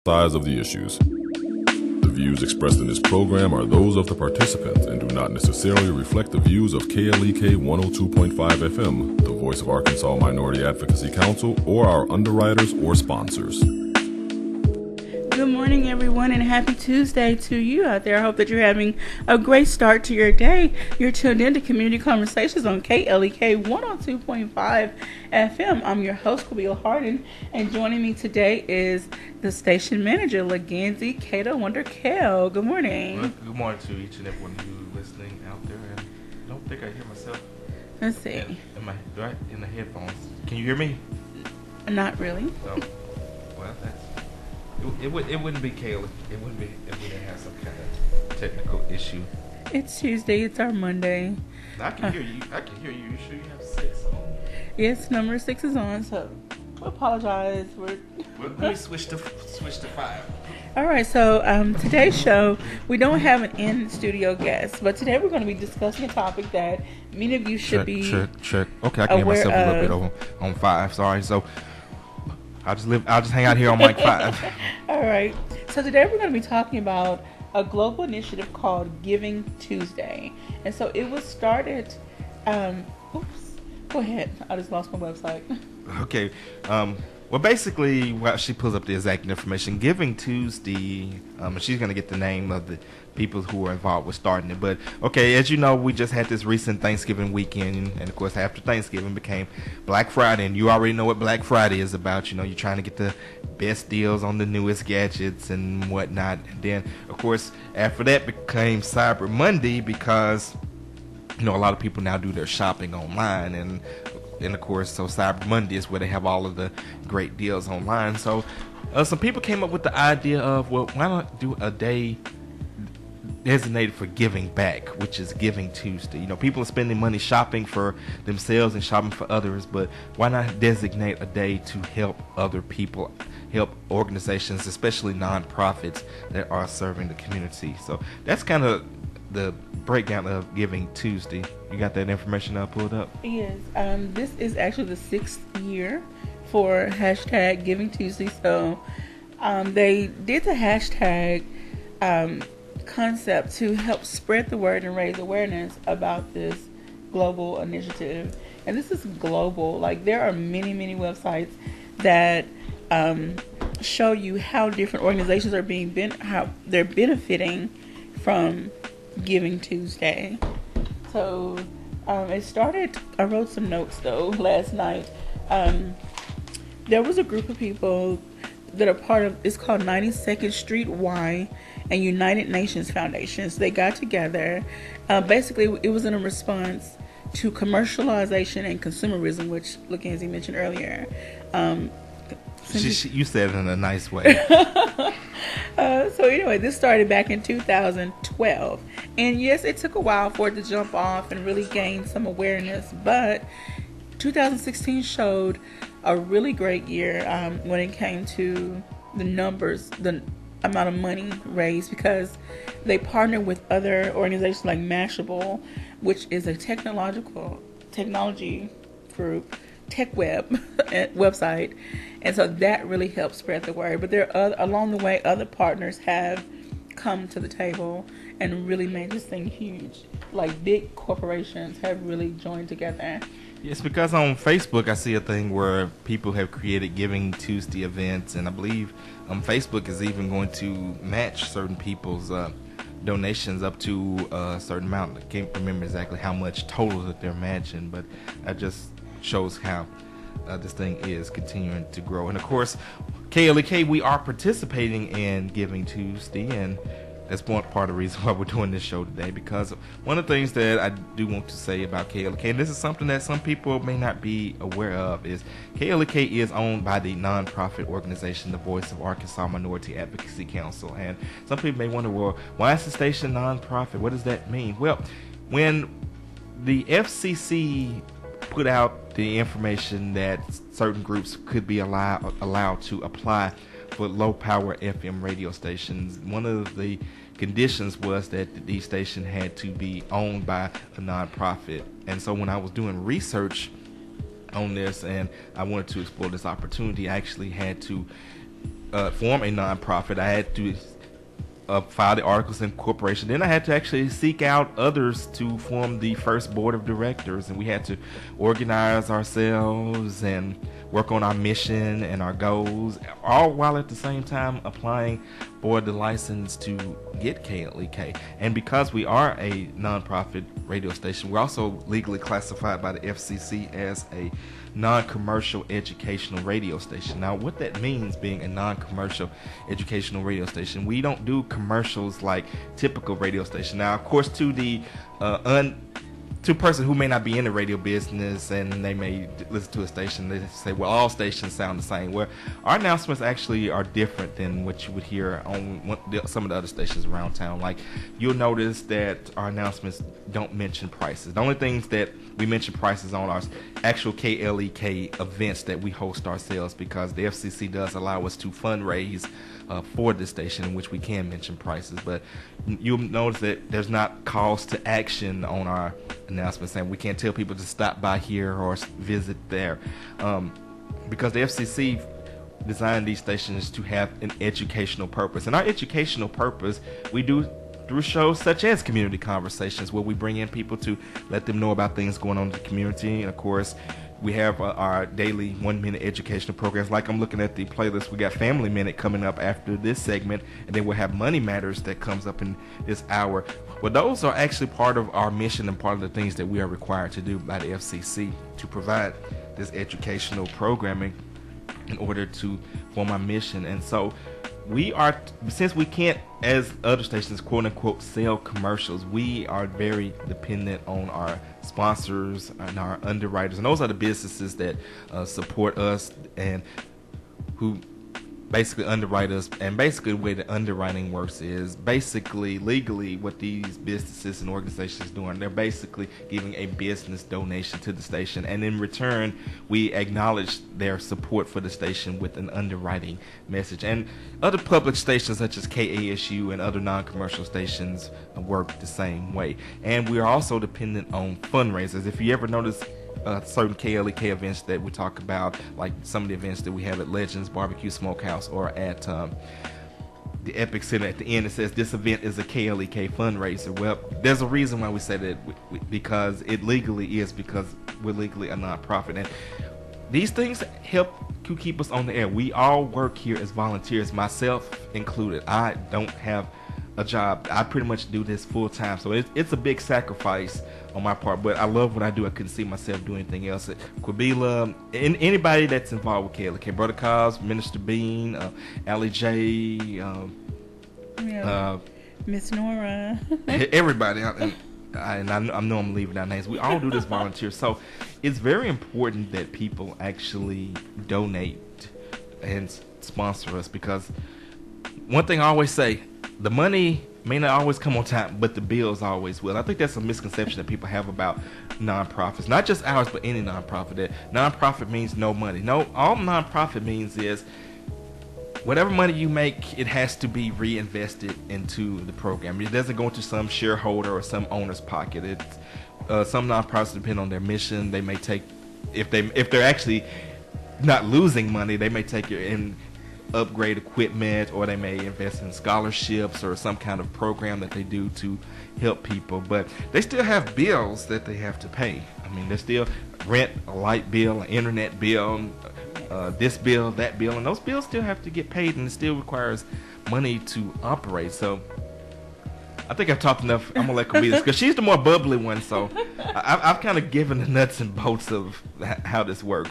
Sides of the issues. The views expressed in this program are those of the participants and do not necessarily reflect the views of KLEK 102.5 FM, the voice of Arkansas Minority Advocacy Council, or our underwriters or sponsors. Good morning, everyone, and happy Tuesday to you out there. I hope that you're having a great start to your day. You're tuned in to Community Conversations on KLEK 102.5 FM. I'm your host, Kabila Harden, and joining me today is the station manager, Leganzi Cato Wonderkel. Good morning. Well, good morning to each and every one of you listening out there. And I don't think I hear myself. Let's see. In the headphones. Can you hear me? Not really. Oh, well, it wouldn't be Kayla. It wouldn't be if we didn't have some kind of technical issue. It's Tuesday. It's our Monday. I can hear you. I can hear you. You sure you have 6 on? Yes, number 6 is on, so we apologize. Well, let me switch to 5. All right, so today's show, we don't have an in-studio guest, but today we're going to be discussing a topic that many of you should be check. Okay, I can hear myself a little bit on 5. Sorry, so I'll just hang out here on mic 5. All right, so today we're going to be talking about a global initiative called Giving Tuesday, and so it was started. Go ahead. I just lost my website. Okay. Well, basically, she pulls up the exact information. Giving Tuesday, she's going to get the name of the people who are involved with starting it. But, okay, as you know, we just had this recent Thanksgiving weekend. And, of course, after Thanksgiving became Black Friday. And you already know what Black Friday is about. You know, you're trying to get the best deals on the newest gadgets and whatnot. And then, of course, after that became Cyber Monday because, you know, a lot of people now do their shopping online. And of course, so Cyber Monday is where they have all of the great deals online. So some people came up with the idea of, well, why not do a day designated for giving back, which is Giving Tuesday. You know, people are spending money shopping for themselves and shopping for others, but why not designate a day to help other people, help organizations, especially nonprofits that are serving the community. So that's kind of the breakdown of Giving Tuesday. You got that information pulled up? Yes. This is actually the 6th year for hashtag Giving Tuesday. So they did the hashtag concept to help spread the word and raise awareness about this global initiative. And this is global. Like, there are many, many websites that show you how different organizations are how they're benefiting from Giving Tuesday. So it started, I wrote some notes though last night. There was a group of people that are part of, it's called 92nd Street Y and United Nations Foundations. They got together. Basically, it was in a response to commercialization and consumerism, which Leganzi mentioned earlier. You said it in a nice way. So anyway, this started back in 2012. And yes, it took a while for it to jump off and really gain some awareness. But 2016 showed a really great year when it came to the numbers, the amount of money raised, because they partnered with other organizations like Mashable, which is a technology group, tech website, and so that really helped spread the word. But there are along the way, other partners have come to the table and really made this thing huge. Like, big corporations have really joined together. Yes, because on Facebook I see a thing where people have created Giving Tuesday events, and I believe Facebook is even going to match certain people's donations up to a certain amount. I can't remember exactly how much total that they're matching, but that just shows how this thing is continuing to grow. And of course, KLEK, we are participating in Giving Tuesday, and that's one part of the reason why we're doing this show today, because one of the things that I do want to say about KLEK, and this is something that some people may not be aware of, is KLEK is owned by the nonprofit organization, the Voice of Arkansas Minority Advocacy Council. And some people may wonder, well, why is the station nonprofit? What does that mean? Well, when the FCC put out the information that certain groups could be allowed to apply for low power FM radio stations, one of the conditions was that these stations had to be owned by a nonprofit. And so when I was doing research on this and I wanted to explore this opportunity, I actually had to form a nonprofit, I had to file the articles of incorporation. Then I had to actually seek out others to form the first board of directors, and we had to organize ourselves and work on our mission and our goals, all while at the same time applying for the license to get KLEK. And because we are a nonprofit radio station, we're also legally classified by the FCC as a non-commercial educational radio station. Now, what that means, being a non-commercial educational radio station, we don't do commercials like typical radio station. Now, of course, to the to a person who may not be in the radio business and they may listen to a station, they say, well, all stations sound the same. Well, our announcements actually are different than what you would hear on some of the other stations around town. Like, you'll notice that our announcements don't mention prices. The only things that we mention prices on are actual KLEK events that we host ourselves, because the FCC does allow us to fundraise for this station, in which we can mention prices. But you'll notice that there's not calls to action on our announcements, and we can't tell people to stop by here or visit there, because the FCC designed these stations to have an educational purpose. And our educational purpose we do through shows such as Community Conversations, where we bring in people to let them know about things going on in the community. And of course, we have our daily 1-minute educational programs. Like, I'm looking at the playlist, we got Family Minute coming up after this segment, and then we'll have Money Matters that comes up in this hour. Well, those are actually part of our mission and part of the things that we are required to do by the FCC to provide this educational programming in order to form our mission. And so we are, since we can't, as other stations, quote unquote, sell commercials, we are very dependent on our sponsors and our underwriters. And those are the businesses that support us and who basically underwrite us. And basically the way the underwriting works is basically legally what these businesses and organizations are doing. They're basically giving a business donation to the station, and in return we acknowledge their support for the station with an underwriting message. And other public stations such as KASU and other non-commercial stations work the same way. And we are also dependent on fundraisers. If you ever notice certain KLEK events that we talk about, like some of the events that we have at Legends Barbecue Smokehouse or at the Epic Center, at the end it says this event is a KLEK fundraiser. Well, there's a reason why we say that, because it legally is, because we're legally a nonprofit. And these things help to keep us on the air. We all work here as volunteers, myself included. I don't have a job. I pretty much do this full time, so it's a big sacrifice on my part, but I love what I do. I couldn't see myself doing anything else. Quabila, and anybody that's involved with KLEK, Brother Cos, Minister Bean, Allie J, Miss Nora, everybody. I know I'm leaving out names. We all do this volunteer, so it's very important that people actually donate and sponsor us, because one thing I always say, the money may not always come on time, but the bills always will. I think that's a misconception that people have about nonprofits, not just ours, but any nonprofit. That nonprofit means no money. No, all nonprofit means is whatever money you make, it has to be reinvested into the program. It doesn't go into some shareholder or some owner's pocket. It's some nonprofits depend on their mission. They may take, if they're actually not losing money, they may take it in upgrade equipment, or they may invest in scholarships or some kind of program that they do to help people. But they still have bills that they have to pay. I mean, there's still rent, a light bill, an internet bill, this bill, that bill, and those bills still have to get paid, and it still requires money to operate. So I think I've talked enough. I'm gonna let Kavita, because she's the more bubbly one, so I've kind of given the nuts and bolts of how this works.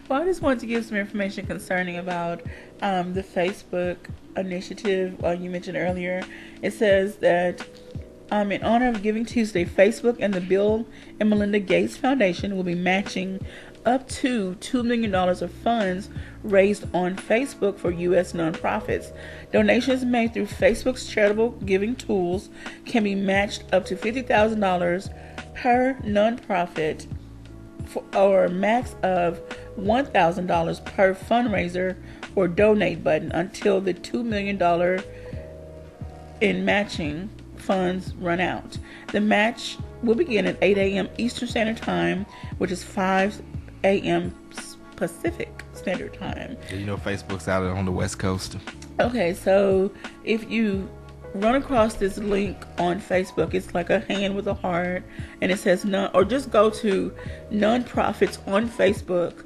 Well, I just wanted to give some information concerning about the Facebook initiative you mentioned earlier. It says that in honor of Giving Tuesday, Facebook and the Bill and Melinda Gates Foundation will be matching up to $2 million of funds raised on Facebook for U.S. nonprofits. Donations made through Facebook's charitable giving tools can be matched up to $50,000 per nonprofit, or a max of $1,000 per fundraiser or donate button until the $2 million in matching funds run out. The match will begin at 8 a.m. Eastern Standard Time, which is 5 a.m. Pacific. Standard Time. You know, Facebook's out on the West Coast. Okay, so if you run across this link on Facebook, it's like a hand with a heart, and it says none, or just go to nonprofits on Facebook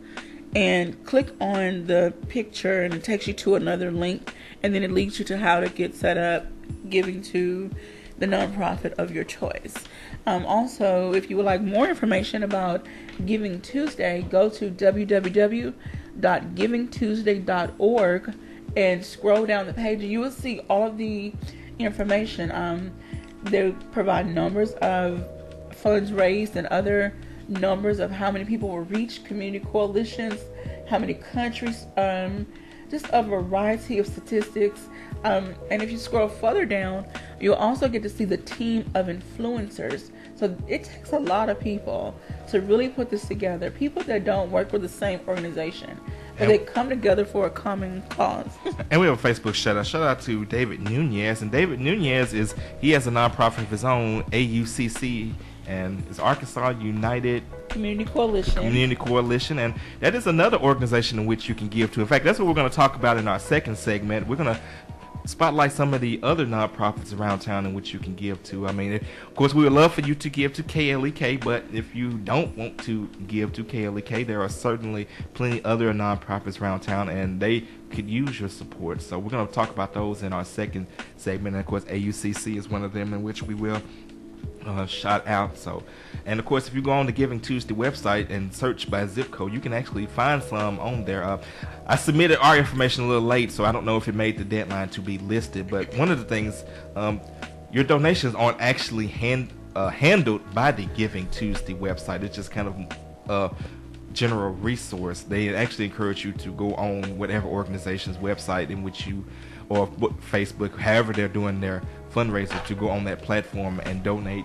and click on the picture, and it takes you to another link, and then it leads you to how to get set up giving to the nonprofit of your choice. Also, if you would like more information about Giving Tuesday, go to www.givingtuesday.org and scroll down the page, and you will see all of the information. They provide numbers of funds raised and other numbers of how many people were reached, community coalitions, how many countries, just a variety of statistics. And if you scroll further down, you'll also get to see the team of influencers. So it takes a lot of people to really put this together. People that don't work with the same organization, but they come together for a common cause. And we have a Facebook shout out. Shout out to David Nunez. And David Nunez he has a nonprofit of his own, AUCC, and it's Arkansas United Community Coalition. And that is another organization in which you can give to. In fact, that's what we're going to talk about in our second segment. We're going to spotlight some of the other nonprofits around town in which you can give to. I mean, of course, we would love for you to give to KLEK, but if you don't want to give to KLEK, there are certainly plenty other nonprofits around town, and they could use your support. So we're going to talk about those in our second segment. And of course, AUCC is one of them in which we will shout out. So, and of course, if you go on the Giving Tuesday website and search by zip code, you can actually find some on there. I submitted our information a little late, so I don't know if it made the deadline to be listed. But one of the things, your donations aren't actually handled by the Giving Tuesday website. It's just kind of a general resource. They actually encourage you to go on whatever organization's website in which you, or Facebook, however they're doing their fundraiser, to go on that platform and donate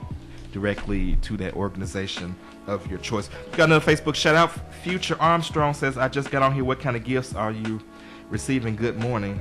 directly to that organization of your choice. We got another Facebook shout out. Future Armstrong says, I just got on here. What kind of gifts are you receiving? Good morning.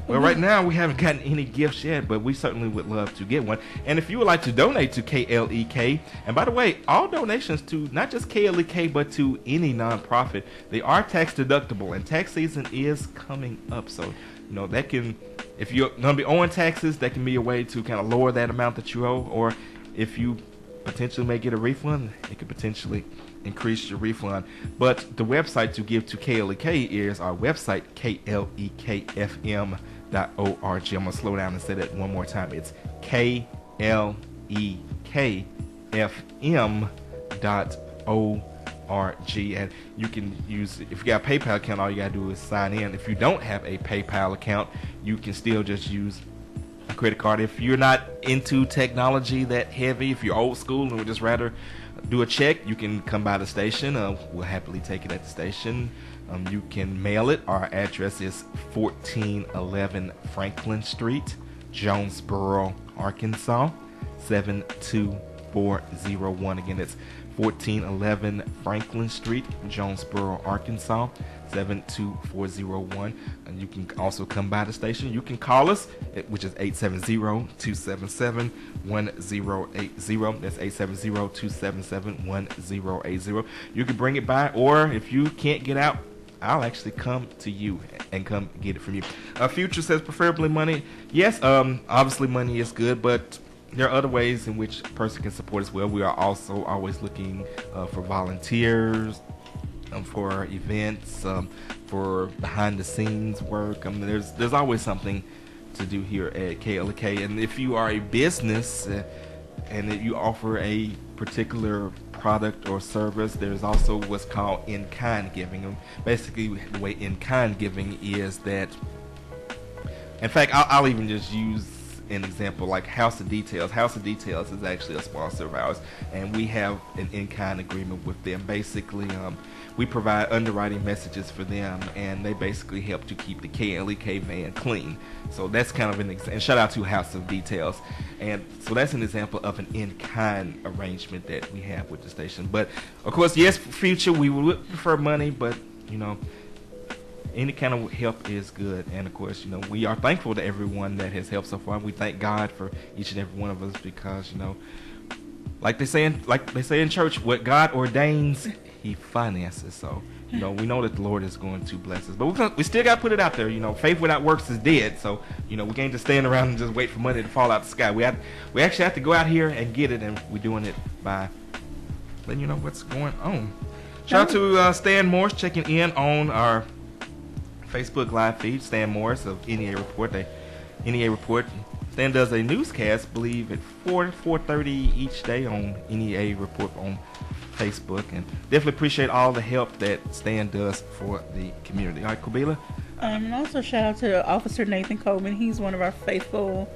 Well, right now we haven't gotten any gifts yet, but we certainly would love to get one. And if you would like to donate to KLEK, and by the way, all donations to not just KLEK, but to any nonprofit, they are tax deductible, and tax season is coming up. So, you know, that can, if you're going to be owing taxes, that can be a way to kind of lower that amount that you owe. Or if you potentially may get a refund, it could potentially increase your refund. But the website to give to KLEK is our website, klekfm.org. I'm going to slow down and say that one more time. It's klekfm.org. And you can use, if you got a PayPal account, all you got to do is sign in. If you don't have a PayPal account, you can still just use a credit card. If you're not into technology that heavy, if you're old school and would just rather do a check, you can come by the station. We'll happily take it at the station. You can mail it. Our address is 1411 Franklin Street, Jonesboro, Arkansas, 72401. Again, it's 1411 Franklin Street, Jonesboro, Arkansas, 72401. And you can also come by the station. You can call us, which is 870-277-1080. That's 870-277-1080. You can bring it by, or if you can't get out, I'll actually come to you and come get it from you. Future says preferably money. Yes, obviously money is good, but there are other ways in which a person can support as well. We are also always looking for volunteers, for events, for behind the scenes work. There's always something to do here at KLEK. And if you are a business and if you offer a particular product or service, there's also what's called in-kind giving. And basically, the way in-kind giving is that, in fact, I'll even just use an example like House of Details. House of Details is actually a sponsor of ours, and we have an in-kind agreement with them. Basically, we provide underwriting messages for them, and they basically help to keep the KLEK van clean. So that's kind of an example. And shout out to House of Details. And so that's an example of an in-kind arrangement that we have with the station. But of course, yes, future, we would prefer money, but you know, any kind of help is good. And of course, you know, we are thankful to everyone that has helped so far. We thank God for each and every one of us, because, you know, like they say in church, what God ordains, He finances. So, we know that the Lord is going to bless us. But we still got to put it out there. Faith without works is dead. So, we can't just stand around and just wait for money to fall out the sky. We actually have to go out here and get it, and we're doing it by letting you know what's going on. Shout out to Stan Morris checking in on our Facebook live feed. Stan Morris of NEA Report. NEA Report. Stan does a newscast, I believe, at 4:30 each day on NEA Report on Facebook, and definitely appreciate all the help that Stan does for the community. All right, Kubila? And also shout out to Officer Nathan Coleman. He's one of our faithful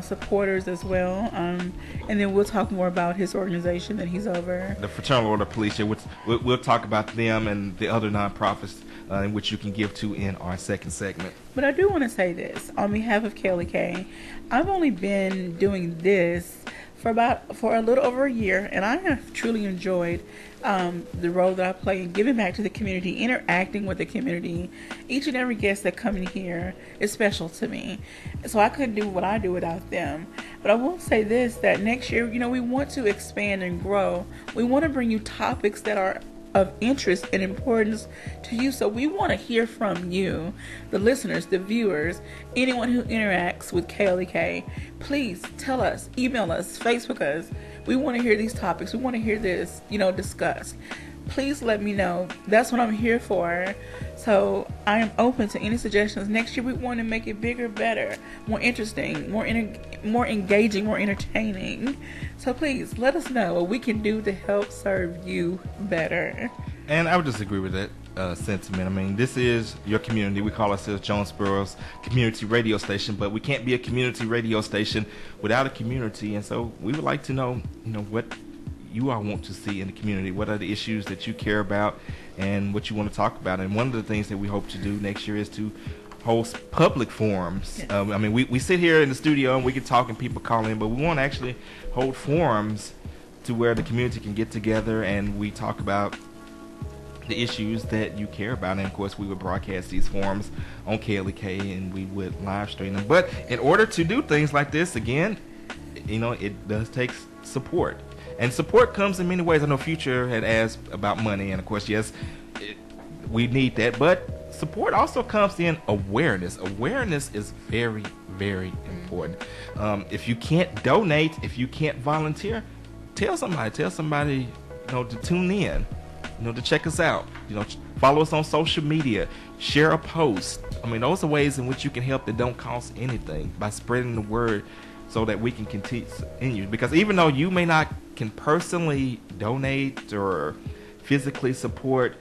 supporters as well. And then we'll talk more about his organization that he's over. The Fraternal Order of Police. We'll talk about them and the other nonprofits in which you can give to in our second segment. But I do want to say this on behalf of KLEK. I've only been doing this for a little over a year, and I have truly enjoyed the role that I play in giving back to the community, interacting with the community. Each and every guest that come in here is special to me, so I couldn't do what I do without them. But I will say this, that next year, we want to expand and grow. We want to bring you topics that are of interest and importance to you. So we want to hear from you, the listeners, the viewers, anyone who interacts with KLEK. Please tell us, email us, Facebook us. We want to hear these topics. We want to hear this, discussed. Please let me know. That's what I'm here for. So I am open to any suggestions. Next year we want to make it bigger, better, more interesting, more engaging, more entertaining. So please let us know what we can do to help serve you better. And I would just agree with that sentiment. I mean, this is your community. We call ourselves Jonesboro's community radio station, but we can't be a community radio station without a community. And so we would like to know, what you all want to see in the community. What are the issues that you care about and what you want to talk about? And one of the things that we hope to do next year is to host public forums. Yes. I mean, we sit here in the studio and we can talk and people call in, but we want to actually hold forums to where the community can get together and we talk about the issues that you care about. And of course we would broadcast these forums on KLEK and we would live stream them. But in order to do things like this, again, it does take support. And support comes in many ways. I know Future had asked about money, and of course, yes, we need that. But support also comes in awareness. Awareness is very, very important. If you can't donate, if you can't volunteer, tell somebody, to tune in, to check us out. Follow us on social media, share a post. I mean, those are ways in which you can help that don't cost anything by spreading the word so that we can continue. Because even though you may not can personally donate or physically support,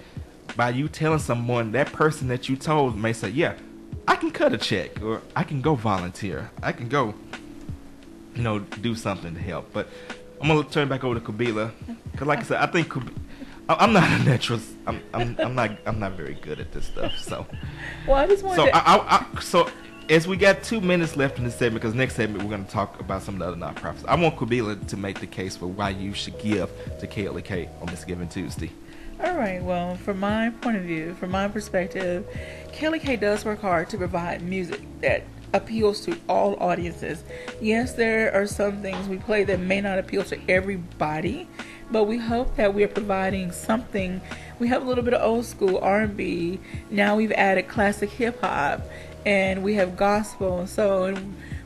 by you telling someone, that person that you told may say, yeah, I can cut a check, or I can go volunteer, I can go do something to help. But I'm gonna turn it back over to Kubila, because like I said, I think I'm not a natural. I'm not very good at this stuff. So well, I just wanted so as we got 2 minutes left in this segment, because next segment we're going to talk about some of the other nonprofits. I want Kubila to make the case for why you should give to KLEK on this Giving Tuesday. All right. Well, from my point of view, from my perspective, KLEK does work hard to provide music that appeals to all audiences. Yes, there are some things we play that may not appeal to everybody, but we hope that we are providing something. We have a little bit of old school R&B. Now we've added classic hip hop, and we have gospel. So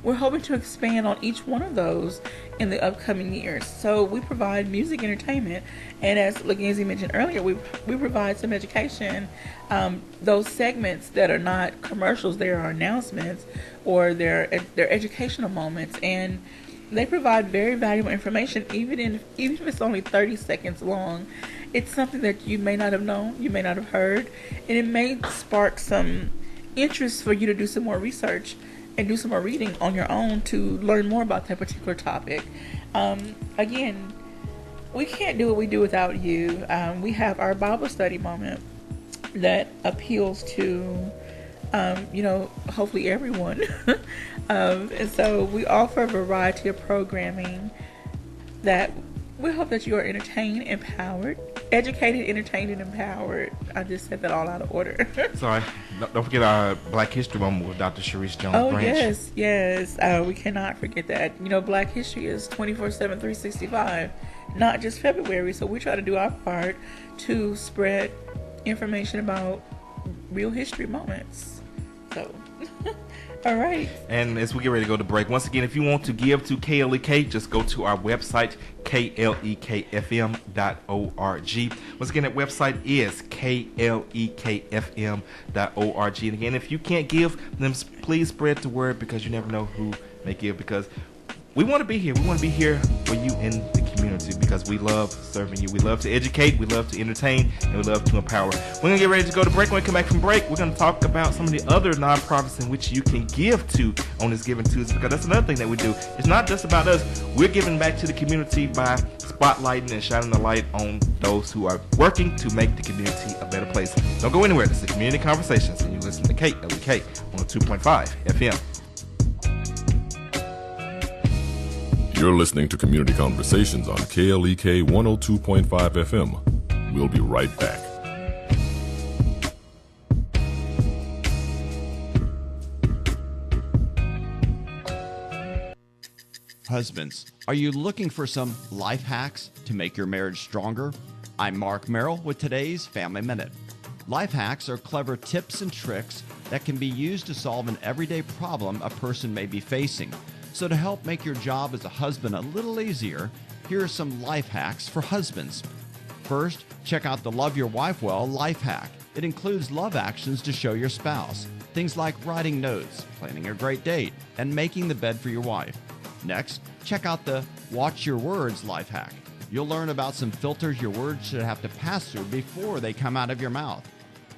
we're hoping to expand on each one of those in the upcoming years. So we provide music entertainment, and as Legacy mentioned earlier, we provide some education. Those segments that are not commercials, they are announcements or they're educational moments, and they provide very valuable information, even if it's only 30 seconds long. It's something that you may not have known, you may not have heard, and it may spark some interest for you to do some more research and do some more reading on your own to learn more about that particular topic. Again, we can't do what we do without you. We have our Bible study moment that appeals to hopefully everyone. And so we offer a variety of programming that we hope that you are entertained, empowered, educated, entertained, and empowered. I just said that all out of order. Sorry. Don't forget our Black History Moment with Dr. Sharice Jones Oh, Branch. yes. We cannot forget that. Black History is 24/7, 365. not just February. So we try to do our part to spread information about real history moments. So, all right. And as we get ready to go to break, once again, if you want to give to KLEK, just go to our website, klekfm.org. Once again, that website is klekfm.org. And again, if you can't give, then please spread the word, because you never know who may give, because we want to be here. We want to be here for you in the community, because we love serving you. We love to educate, we love to entertain, and we love to empower. We're going to get ready to go to break. When we come back from break, we're going to talk about some of the other nonprofits in which you can give to on this Giving Tuesday, because that's another thing that we do. It's not just about us. We're giving back to the community by spotlighting and shining the light on those who are working to make the community a better place. Don't go anywhere. This is Community Conversations, and you listen to KLEK 102.5 FM. You're listening to Community Conversations on KLEK 102.5 FM. We'll be right back. Husbands, are you looking for some life hacks to make your marriage stronger? I'm Mark Merrill with today's Family Minute. Life hacks are clever tips and tricks that can be used to solve an everyday problem a person may be facing. So to help make your job as a husband a little easier, here are some life hacks for husbands. First, check out the Love Your Wife Well life hack. It includes love actions to show your spouse. Things like writing notes, planning a great date, and making the bed for your wife. Next, check out the Watch Your Words life hack. You'll learn about some filters your words should have to pass through before they come out of your mouth.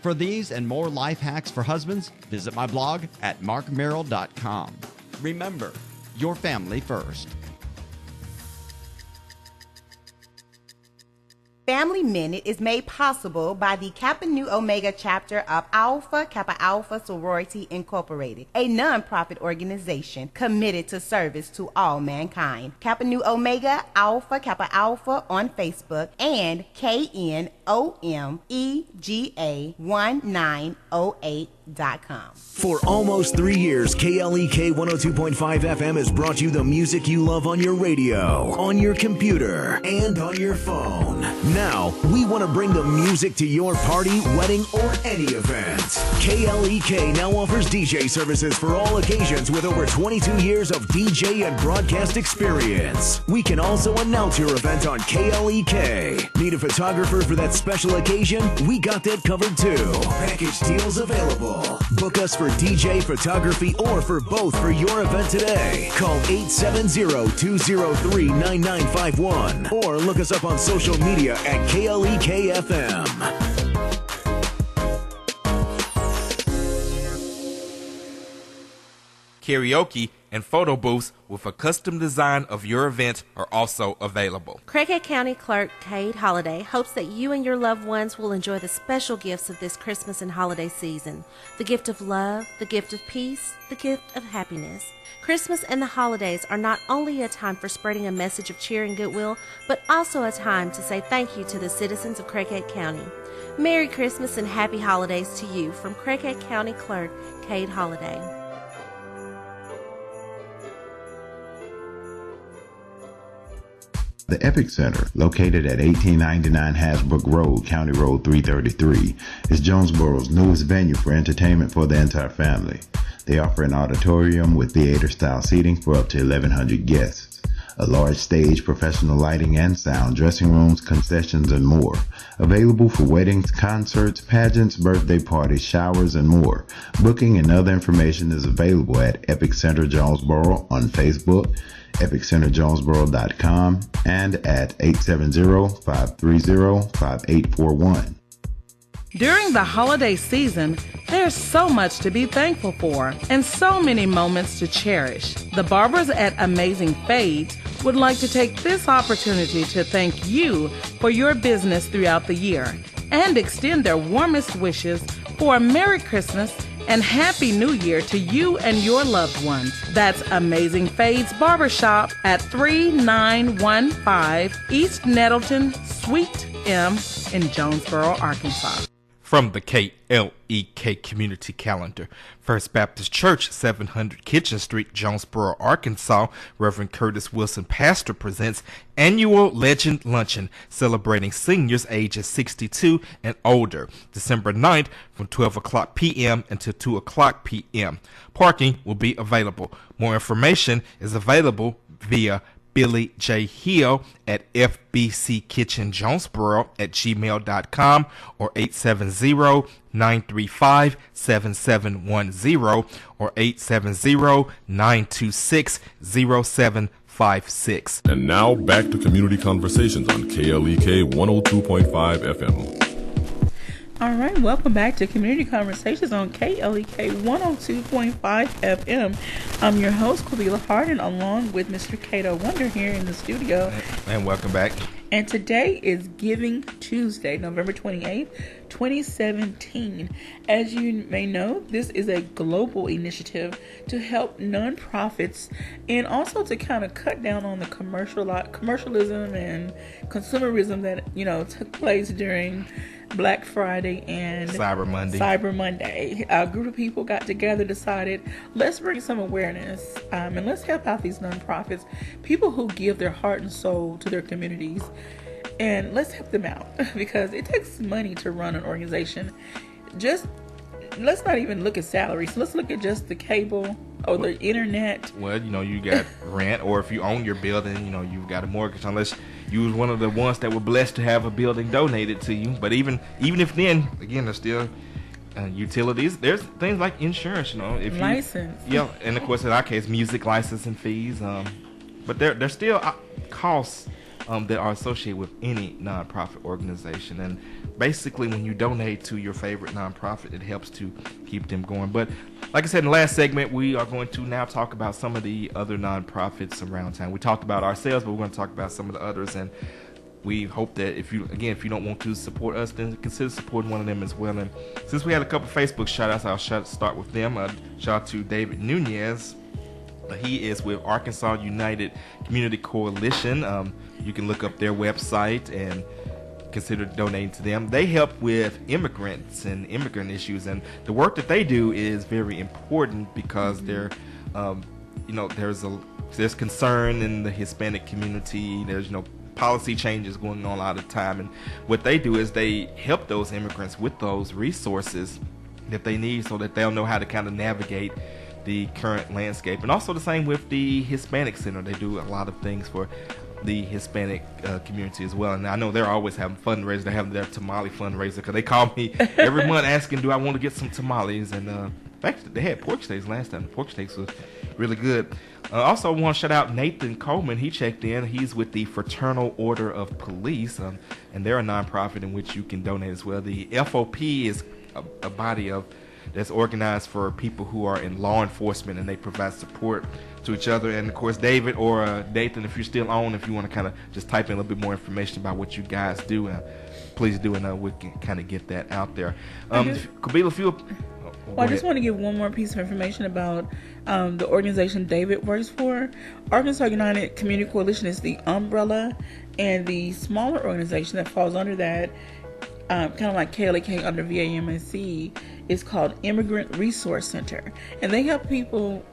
For these and more life hacks for husbands, visit my blog at markmerrill.com. Remember, your family first. Family Minute is made possible by the Kappa Nu Omega chapter of Alpha Kappa Alpha Sorority Incorporated, a non-profit organization committed to service to all mankind. Kappa Nu Omega Alpha Kappa Alpha on Facebook and KNOMEGA1908.com. For almost 3 years, KLEK 102.5 FM has brought you the music you love on your radio, on your computer, and on your phone. Now, we want to bring the music to your party, wedding, or any event. KLEK now offers DJ services for all occasions with over 22 years of DJ and broadcast experience. We can also announce your event on KLEK. Need a photographer for that special occasion? We got that covered too. Package deals available. Book us for DJ, photography, or for both for your event today. Call 870-203-9951 or look us up on social media at KLEK FM. Karaoke and photo booths with a custom design of your event are also available. Craighead County Clerk Cade Holliday hopes that you and your loved ones will enjoy the special gifts of this Christmas and holiday season. The gift of love, the gift of peace, the gift of happiness. Christmas and the holidays are not only a time for spreading a message of cheer and goodwill, but also a time to say thank you to the citizens of Craighead County. Merry Christmas and happy holidays to you from Craighead County Clerk Cade Holliday. The Epic Center, located at 1899 Hasbrook Road, County Road 333, is Jonesboro's newest venue for entertainment for the entire family. They offer an auditorium with theater-style seating for up to 1,100 guests, a large stage, professional lighting and sound, dressing rooms, concessions, and more. Available for weddings, concerts, pageants, birthday parties, showers, and more. Booking and other information is available at Epic Center Jonesboro on Facebook, epiccenterjonesboro.com, and at 870-530-5841. During the holiday season, there's so much to be thankful for and so many moments to cherish. The barbers at Amazing Fades would like to take this opportunity to thank you for your business throughout the year and extend their warmest wishes for a Merry Christmas and Happy New Year to you and your loved ones. That's Amazing Fades Barbershop at 3915 East Nettleton, Suite M in Jonesboro, Arkansas. From the KLEK Community Calendar, First Baptist Church, 700 Kitchen Street, Jonesboro, Arkansas, Reverend Curtis Wilson, pastor, presents Annual Legend Luncheon, celebrating seniors ages 62 and older, December 9th from 12 o'clock p.m. until 2 o'clock p.m. Parking will be available. More information is available via Billy J. Hill at fbckitchenjonesboro@gmail.com or 870-935-7710 or 870-926-0756. And now back to Community Conversations on KLEK 102.5 FM. All right, welcome back to Community Conversations on KLEK 102.5 FM. I'm your host, Quabila Hardin, along with Mr. Cato Wonder here in the studio. And welcome back. And today is Giving Tuesday, November 28th, 2017. As you may know, this is a global initiative to help nonprofits and also to kind of cut down on the commercialism and consumerism that, took place during Black Friday and Cyber Monday. A group of people got together, decided, let's bring some awareness and let's help out these nonprofits, people who give their heart and soul to their communities, and let's help them out because it takes money to run an organization. Let's not even look at salaries. Let's look at just the cable or the internet. Well, you got rent, or if you own your building, you've got a mortgage, unless you was one of the ones that were blessed to have a building donated to you. But even if then, again, there's still utilities. There's things like insurance, if license. And of course, in our case, music license and fees. But there's still costs that are associated with any nonprofit organization. And basically, when you donate to your favorite nonprofit, it helps to keep them going. But like I said in the last segment, we are going to now talk about some of the other nonprofits around town. We talked about ourselves, but we're going to talk about some of the others. And we hope that if you don't want to support us, then consider supporting one of them as well. And since we had a couple Facebook shout-outs, I'll start with them. Shout out to David Nunez. He is with Arkansas United Community Coalition. You can look up their website and consider donating to them. They help with immigrants and immigrant issues, and the work that they do is very important because there's concern in the Hispanic community. There's policy changes going on a lot of the time, and what they do is they help those immigrants with those resources that they need so that they'll know how to kind of navigate the current landscape. And also the same with the Hispanic Center. They do a lot of things for the Hispanic community as well. And I know they're always having fundraisers. They have their tamale fundraiser because they call me every month asking, do I want to get some tamales? And in fact, they had pork steaks last time. The pork steaks was really good. Also want to shout out Nathan Coleman. He checked in. He's with the Fraternal Order of Police, and they're a nonprofit in which you can donate as well. The FOP is a body that's organized for people who are in law enforcement, and they provide support to each other. And of course, David or Nathan, if you're still on, if you want to kind of just type in a little bit more information about what you guys do, please do, and we can kind of get that out there. Quabila, if you I just want to give one more piece of information about the organization David works for. Arkansas United Community Coalition is the umbrella, and the smaller organization that falls under that, kind of like KLEK under VAMSC, is called Immigrant Resource Center, and they help people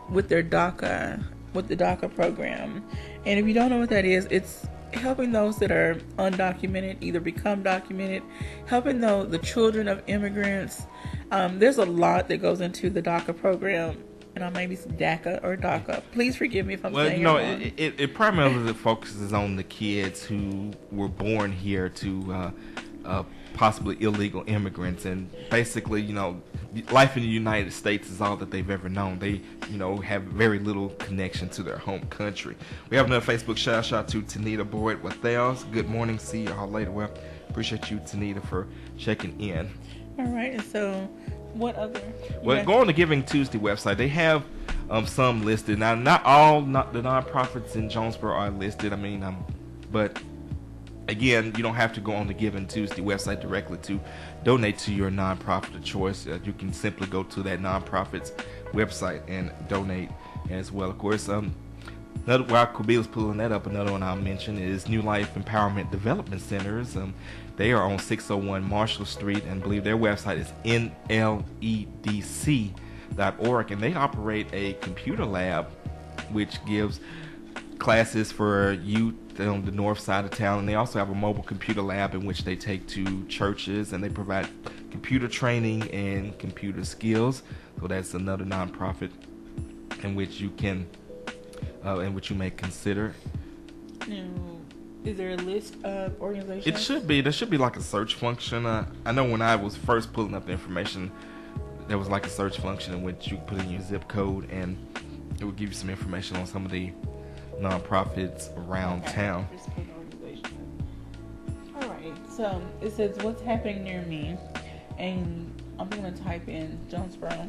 with their DACA, with the DACA program. And if you don't know what that is, it's helping those that are undocumented either become documented, helping the children of immigrants. There's a lot that goes into the DACA program, and I maybe DACA or DACA. Please forgive me if I'm saying it wrong. It primarily focuses on the kids who were born here to possibly illegal immigrants, and basically, life in the United States is all that they've ever known. They, have very little connection to their home country. We have another Facebook shout out to Tanita Boyd Wathels. Good morning. See you all later. Well, appreciate you, Tanita, for checking in. All right, and so what other? Well, go on the Giving Tuesday website. They have some listed. Now, not all the nonprofits in Jonesboro are listed. But again, you don't have to go on the Giving Tuesday website directly to donate to your nonprofit of choice. You can simply go to that nonprofit's website and donate as well. Of course, While Kubila's pulling that up, another one I'll mention is New Life Empowerment Development Centers. They are on 601 Marshall Street, and I believe their website is nledc.org, and they operate a computer lab which gives classes for youth on the north side of town, and they also have a mobile computer lab in which they take to churches, and they provide computer training and computer skills. So that's another nonprofit in which you can in which you may consider. Now, is there a list of organizations? It should be. There should be like a search function. I know when I was first pulling up the information, there was like a search function in which you put in your zip code, and it would give you some information on some of the nonprofits around town. All right. So it says, "What's happening near me?" And I'm going to type in Jonesboro.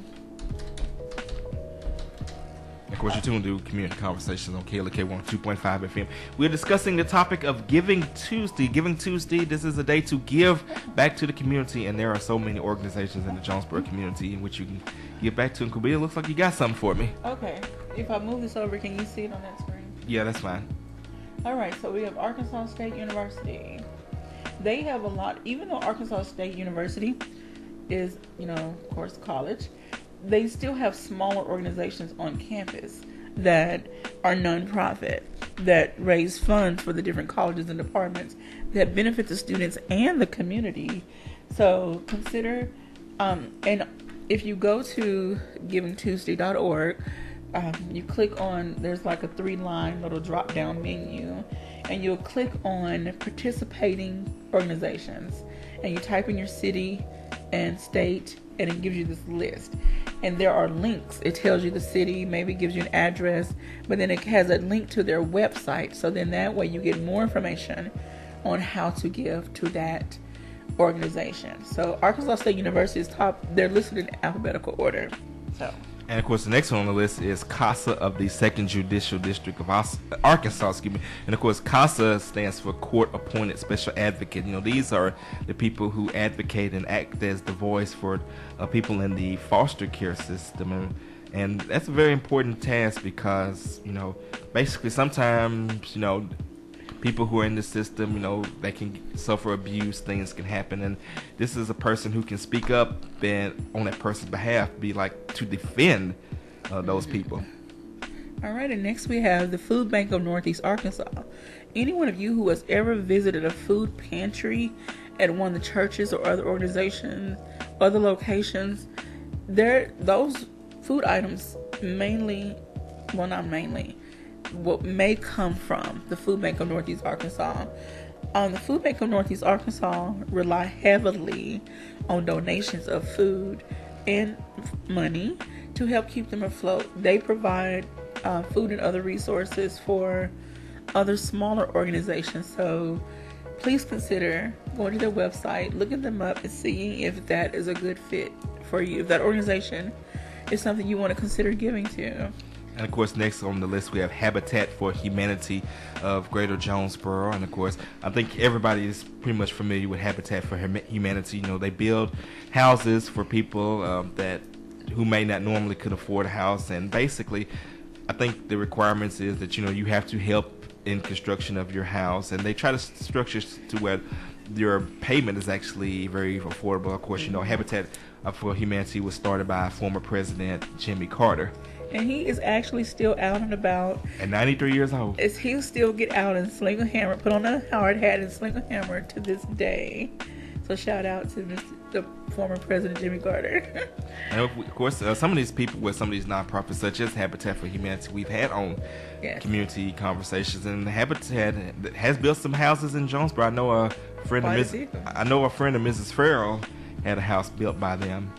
Of course, you're tuned to Community Conversations on KLK 102.5 FM. We're discussing the topic of Giving Tuesday. Giving Tuesday, this is a day to give back to the community, and there are so many organizations in the Jonesboro community in which you can give back to. And Kubia, it looks like you got something for me. Okay. If I move this over, can you see it on that screen? Yeah, that's fine. All right, so we have Arkansas State University. They have a lot, even though Arkansas State University is, of course, college, they still have smaller organizations on campus that are nonprofit, that raise funds for the different colleges and departments that benefit the students and the community. So consider, and if you go to givingtuesday.org, you click on, there's like a 3-line little drop down menu, and you'll click on participating organizations, and you type in your city and state, and it gives you this list. And there are links. It tells you the city, maybe gives you an address, but then it has a link to their website. So then that way you get more information on how to give to that organization. So Arkansas State University is top. They're listed in alphabetical order. So. And of course, the next one on the list is CASA of the 2nd Judicial District of Arkansas. And of course, CASA stands for Court Appointed Special Advocate. These are the people who advocate and act as the voice for people in the foster care system. And that's a very important task because, basically sometimes, people who are in the system, they can suffer abuse, things can happen, and this is a person who can speak up and on that person's behalf, be like to defend those people. All right, and next we have the Food Bank of Northeast Arkansas. Any one of you who has ever visited a food pantry at one of the churches or other organizations, other locations, those food items what may come from the Food Bank of Northeast Arkansas. The Food Bank of Northeast Arkansas rely heavily on donations of food and money to help keep them afloat. They provide food and other resources for other smaller organizations. So please consider going to their website, looking them up, and seeing if that is a good fit for you. If that organization is something you want to consider giving to. And of course, next on the list we have Habitat for Humanity of Greater Jonesboro. And of course, I think everybody is pretty much familiar with Habitat for Humanity. They build houses for people who may not normally could afford a house. And basically, I think the requirements is that you have to help in construction of your house, and they try to structure to where your payment is actually very affordable. Of course, Habitat for Humanity was started by former President Jimmy Carter. And he is actually still out and about. At 93 years old. He'll still get out and sling a hammer, put on a hard hat and sling a hammer to this day. So shout out to the former President Jimmy Carter. And of course, some of these people with some of these nonprofits, such as Habitat for Humanity, we've had on Community Conversations, and Habitat has built some houses in Jonesboro. I know a friend of Mrs. Farrell had a house built by them.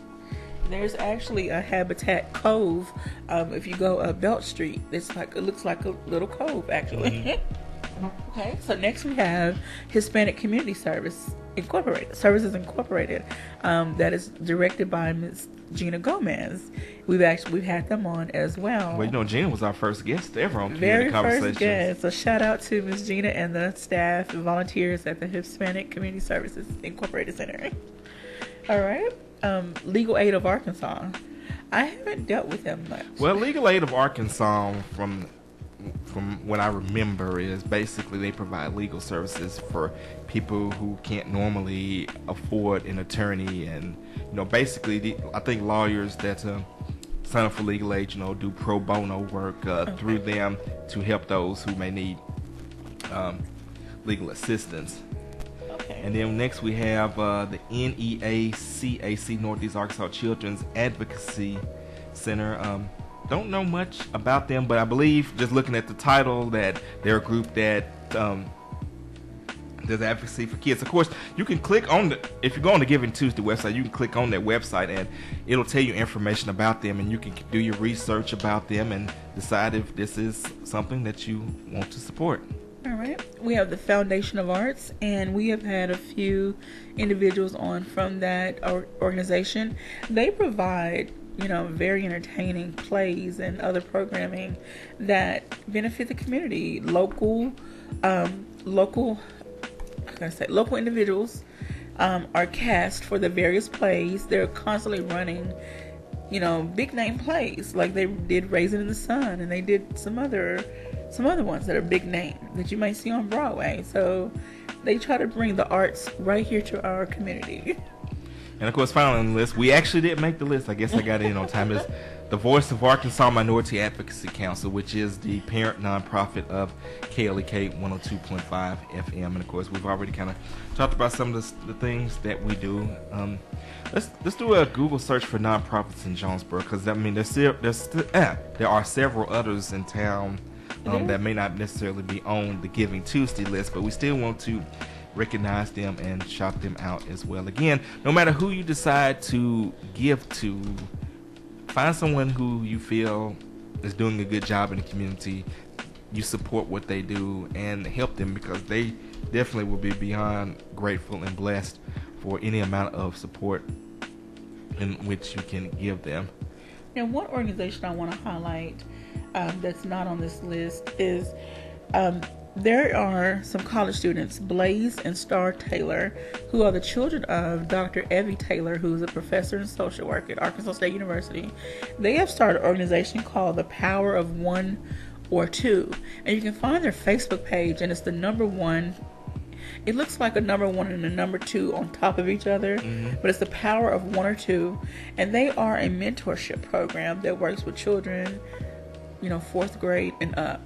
There's actually a Habitat Cove. If you go up Belt Street, it looks like a little cove, actually. Mm-hmm. Okay, so next we have Hispanic Community Services Incorporated. That is directed by Ms. Gina Gomez. We've had them on as well. Well, Gina was our first guest ever on Community Conversations. Very first guest. So shout out to Ms. Gina and the staff and volunteers at the Hispanic Community Services Incorporated Center. All right. Legal Aid of Arkansas. I haven't dealt with them much. Well, Legal Aid of Arkansas, from from what I remember, is basically they provide legal services for people who can't normally afford an attorney, and basically I think lawyers that sign up for legal aid, do pro bono work through them to help those who may need legal assistance. Okay. And then next we have the NEACAC, Northeast Arkansas Children's Advocacy Center. Don't know much about them, but I believe, just looking at the title, that they're a group that does advocacy for kids. Of course, you can click on if you go on the Giving Tuesday website, you can click on their website and it'll tell you information about them, and you can do your research about them and decide if this is something that you want to support. All right. We have the Foundation of Arts, and we have had a few individuals on from that organization. They provide very entertaining plays and other programming that benefit the community. Local individuals are cast for the various plays. They're constantly running, big name plays, like they did Raisin in the Sun, and they did some other ones that are big name that you might see on Broadway. So they try to bring the arts right here to our community. And of course, finally on the list, we actually did make the list. I guess I got in on time. Is the Voice of Arkansas Minority Advocacy Council, which is the parent nonprofit of KLEK 102.5 FM. And of course, we've already kind of talked about some of the things that we do. Let's do a Google search for nonprofits in Jonesboro, because there are several others in town that may not necessarily be on the Giving Tuesday list, but we still want to recognize them and shout them out as well. Again, no matter who you decide to give to, find someone who you feel is doing a good job in the community. You support what they do and help them, because they definitely will be beyond grateful and blessed for any amount of support in which you can give them. And one organization I want to highlight that's not on this list is there are some college students, Blaze and Star Taylor, who are the children of Dr. Evie Taylor, who's a professor in social work at Arkansas State University. They have started an organization called The Power of One or Two, and you can find their Facebook page, and it's the number one. It looks like a number one and a number two on top of each other, but it's the power of one or two, and they are a mentorship program that works with children, 4th grade and up,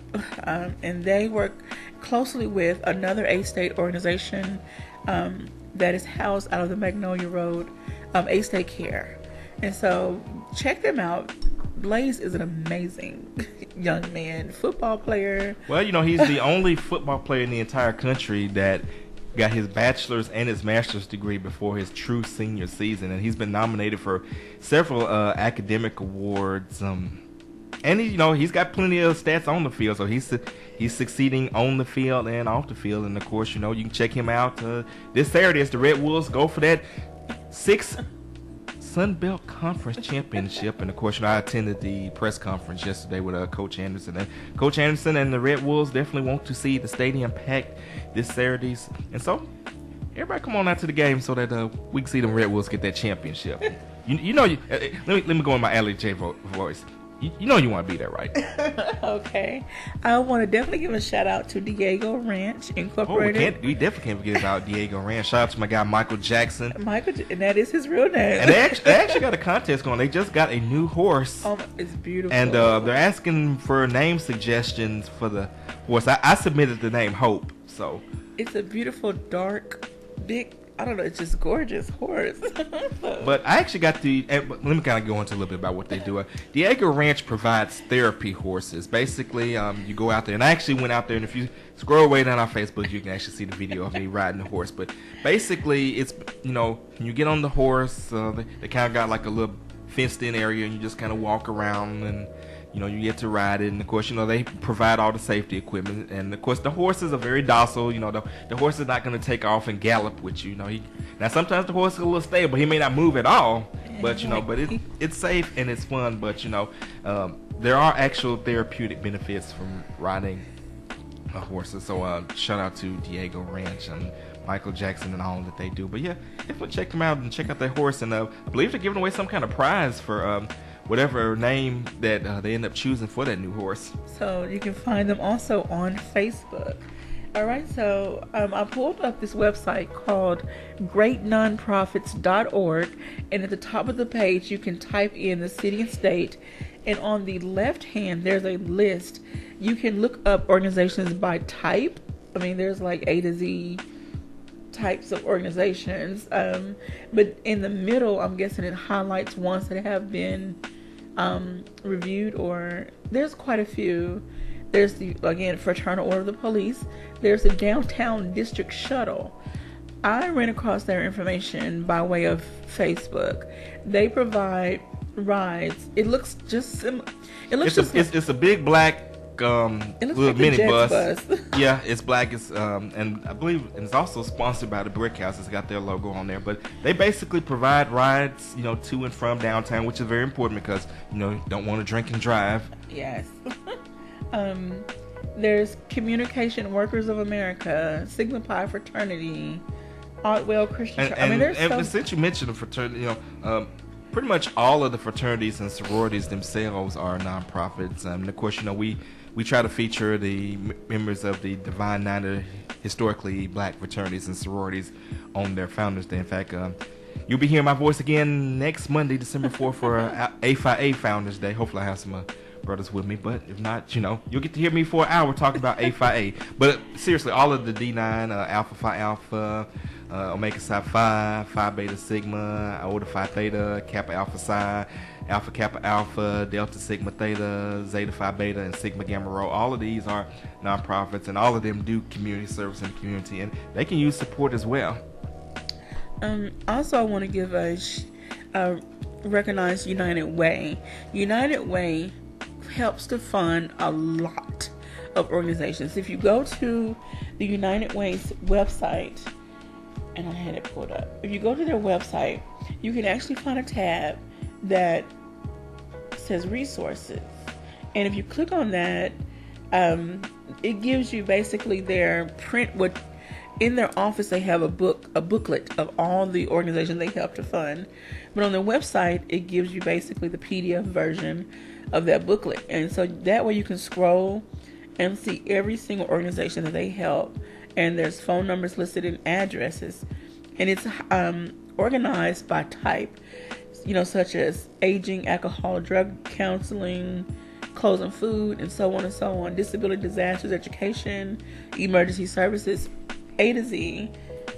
and they work closely with another A-State organization that is housed out of the Magnolia Road, A-State Care. And so check them out. Blaze is an amazing young man, football player. Well, he's the only football player in the entire country that got his bachelor's and his master's degree before his true senior season, and he's been nominated for several academic awards. And he's got plenty of stats on the field, so he's succeeding on the field and off the field. And of course, you can check him out this Saturday as the Red Wolves go for that 6th Sun Belt Conference Championship. And of course, I attended the press conference yesterday with Coach Anderson, and Coach Anderson and the Red Wolves definitely want to see the stadium packed this Saturday. And so, everybody come on out to the game so that we can see them Red Wolves get that championship. Let me go in my Allie J voice. You want to be there, right? Okay. I want to definitely give a shout out to Diego Ranch Incorporated. We definitely can't forget about Diego Ranch. Shout out to my guy Michael Jackson. And that is his real name. And they actually got a contest going. They just got a new horse. Oh, it's beautiful. And they're asking for name suggestions for the horse. I submitted the name Hope. So it's a beautiful, dark, big, it's just gorgeous horse. But I actually got let me kind of go into a little bit about what they do. Diego Ranch provides therapy horses. Basically, you go out there, and I actually went out there, and if you scroll way down our Facebook, you can actually see the video of me riding the horse. But basically, it's, when you get on the horse, they kind of got like a little fenced-in area, and you just kind of walk around, and you get to ride it. And of course, they provide all the safety equipment. And of course, the horses are very docile. The horse is not going to take off and gallop with you. Now sometimes the horse is a little stable. He may not move at all, but but it's safe and it's fun. But there are actual therapeutic benefits from riding horses. So shout out to Diego Ranch and Michael Jackson and all that they do. But yeah, definitely check them out and check out their horse. And I believe they're giving away some kind of prize for whatever name that they end up choosing for that new horse. So you can find them also on Facebook. All right, so I pulled up this website called greatnonprofits.org, and at the top of the page you can type in the city and state, and on the left hand there's a list. You can look up organizations by type. I mean, there's like A to Z types of organizations, but in the middle I'm guessing it highlights ones that have been reviewed, or there's quite a few. There's the, again, Fraternal Order of the Police. There's the Downtown District Shuttle. I ran across their information by way of Facebook. They provide rides. It looks just similar. It's a big black little like mini bus. bus. Yeah, it's black. It's and I believe it's also sponsored by the Brick House. It's got their logo on there. But they basically provide rides, to and from downtown, which is very important because you don't want to drink and drive. Yes. There's Communication Workers of America, Sigma Pi Fraternity, Artwell Christian Church. I mean, there's since you mentioned the fraternity, pretty much all of the fraternities and sororities themselves are nonprofits. And of course, we try to feature the members of the Divine Nine, historically black fraternities and sororities, on their Founders Day. In fact, you'll be hearing my voice again next Monday, December 4th, for A5A Founders Day. Hopefully I have some brothers with me, but if not, you'll get to hear me for an hour talking about A5A. But seriously, all of the D9, Alpha Phi Alpha, Omega Psi Phi, Phi Beta Sigma, Iota Phi Theta, Kappa Alpha Psi, Alpha Kappa Alpha, Delta Sigma Theta, Zeta Phi Beta, and Sigma Gamma Rho. All of these are nonprofits, and all of them do community service in the community, and they can use support as well. Also, I want to give a recognize United Way. United Way helps to fund a lot of organizations. If you go to the United Way's website, and I had it pulled up. If you go to their website, you can actually find a tab that says resources. And if you click on that, it gives you basically their in their office they have a booklet of all the organizations they help to fund. But on their website, it gives you basically the PDF version of that booklet. And so that way you can scroll and see every single organization that they help. And there's phone numbers listed and addresses. And it's organized by type, such as aging, alcohol, drug counseling, clothes and food, and so on and so on. Disability, disasters, education, emergency services, A to Z.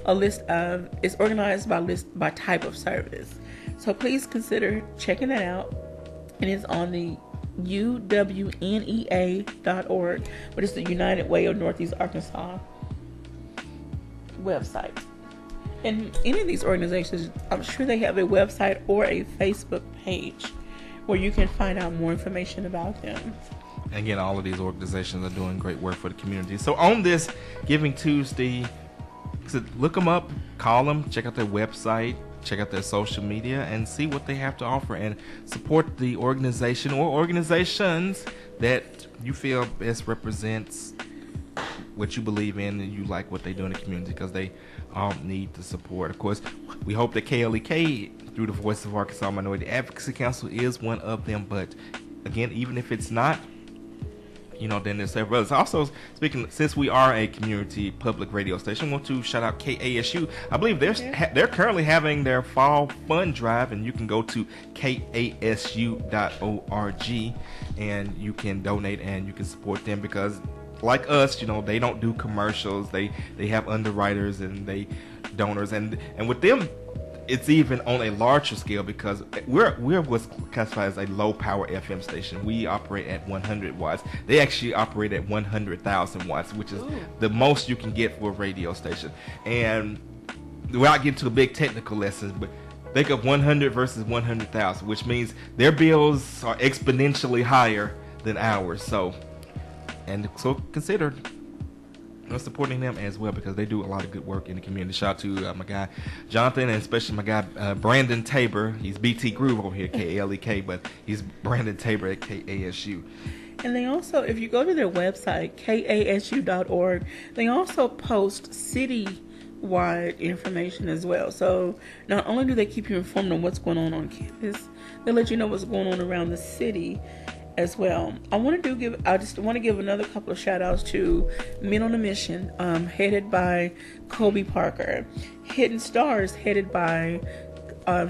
It's organized by type of service. So please consider checking that out. And it's on the UWNEA.org, which is the United Way of Northeast Arkansas website. And any of these organizations, I'm sure they have a website or a Facebook page where you can find out more information about them. And again, all of these organizations are doing great work for the community. So on this Giving Tuesday, look them up, call them, check out their website, check out their social media, and see what they have to offer, and support the organization or organizations that you feel best represents what you believe in and you like what they do in the community, because they all need the support. Of course, we hope that KLEK, through the Voice of Arkansas Minority Advocacy Council, is one of them. But again, even if it's not, then there's several others. Also, speaking, since we are a community public radio station, I want to shout out KASU. I believe they're currently having their fall fund drive, and you can go to kasu.org and you can donate and you can support them, because like us, they don't do commercials. They have underwriters and they donors, and with them, it's even on a larger scale, because we're what's classified as a low power FM station. We operate at 100 watts. They actually operate at 100,000 watts, which is the most you can get for a radio station. And without getting to a big technical lessons, but think of 100 versus 100,000, which means their bills are exponentially higher than ours. So consider supporting them as well, because they do a lot of good work in the community. Shout out to my guy Jonathan, and especially my guy Brandon Tabor. He's BT Groove over here, KLEK, but he's Brandon Tabor at KASU. And they also, if you go to their website, kasu.org, they also post city wide information as well. So not only do they keep you informed on what's going on campus, they let you know what's going on around the city as well. I just want to give another couple of shout outs to Men on a Mission, headed by Kobe Parker. Hidden Stars, headed by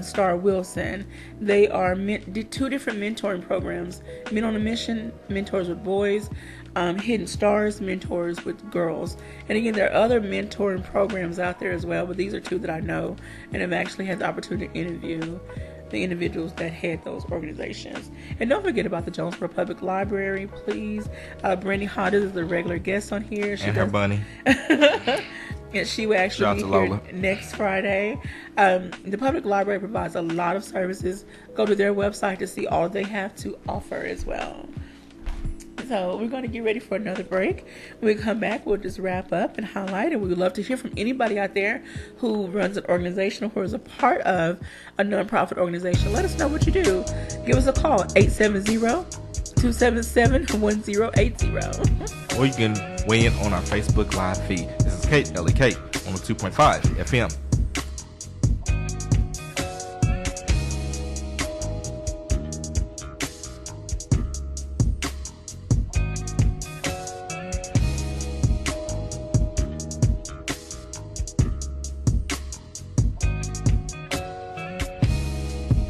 Star Wilson. They are did two different mentoring programs. Men on a Mission, mentors with boys. Hidden Stars, mentors with girls. And again, there are other mentoring programs out there as well, but these are two that I know and have actually had the opportunity to interview the individuals that head those organizations. And don't forget about the Jonesboro Public Library, please. Brandy Hodges is a regular guest on here. Her bunny. And she will actually be here next Friday. The public library provides a lot of services. Go to their website to see all they have to offer as well. So we're going to get ready for another break. When we come back, we'll just wrap up and highlight, and we would love to hear from anybody out there who runs an organization or is a part of a nonprofit organization. Let us know what you do. Give us a call, 870-277-1080. Or you can weigh in on our Facebook Live feed. This is Kate, LEK, on the 2.5 FM.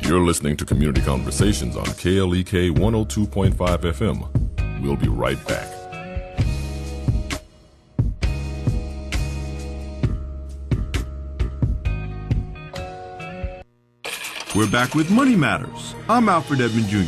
You're listening to Community Conversations on KLEK 102.5 FM. We'll be right back. We're back with Money Matters. I'm Alfred Edmond Jr.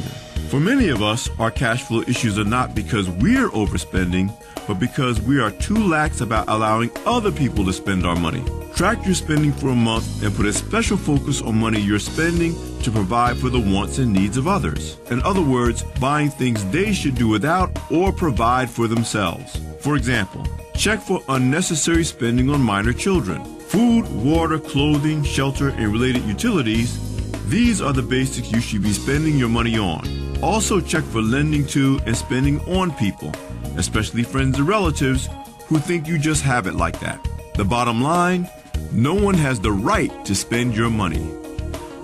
For many of us, our cash flow issues are not because we're overspending, but because we are too lax about allowing other people to spend our money. Track your spending for a month and put a special focus on money you're spending to provide for the wants and needs of others. In other words, buying things they should do without or provide for themselves. For example, check for unnecessary spending on minor children. Food, water, clothing, shelter, and related utilities, these are the basics you should be spending your money on. Also check for lending to and spending on people, especially friends and relatives who think you just have it like that. The bottom line, no one has the right to spend your money.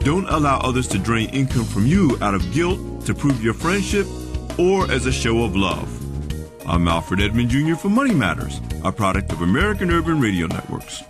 Don't allow others to drain income from you out of guilt to prove your friendship or as a show of love. I'm Alfred Edmond Jr. for Money Matters, a product of American Urban Radio Networks.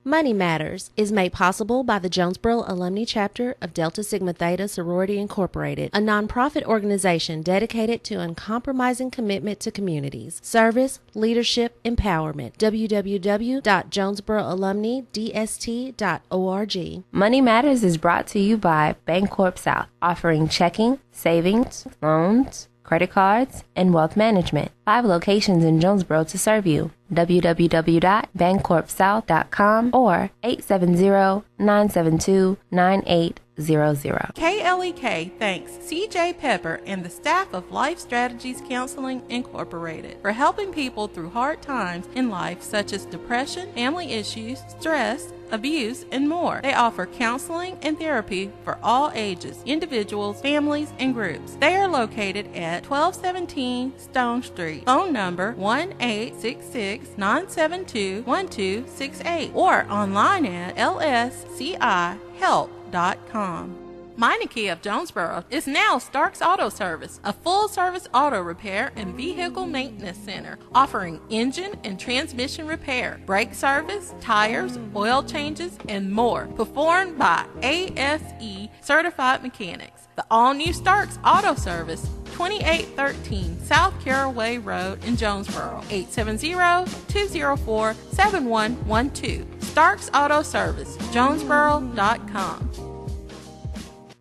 Money Matters is made possible by the Jonesboro Alumni Chapter of Delta Sigma Theta Sorority Incorporated, a nonprofit organization dedicated to uncompromising commitment to communities, service, leadership, empowerment. www.jonesboroalumnidst.org. Money Matters is brought to you by Bancorp South, offering checking, savings, loans, credit cards, and wealth management. 5 locations in Jonesboro to serve you. www.bancorpsouth.com or 870-972-9800. KLEK thanks CJ Pepper and the staff of Life Strategies Counseling Incorporated for helping people through hard times in life such as depression, family issues, stress, abuse, and more. They offer counseling and therapy for all ages, individuals, families, and groups. They are located at 1217 Stone Street. Phone number 1-866-972-1268 or online at lscihelp.com. Meineke of Jonesboro is now Starks Auto Service, a full-service auto repair and vehicle maintenance center, offering engine and transmission repair, brake service, tires, oil changes, and more, performed by ASE certified mechanics. The all-new Starks Auto Service, 2813 South Caraway Road in Jonesboro, 870-204-7112. Starks Auto Service, Jonesboro.com.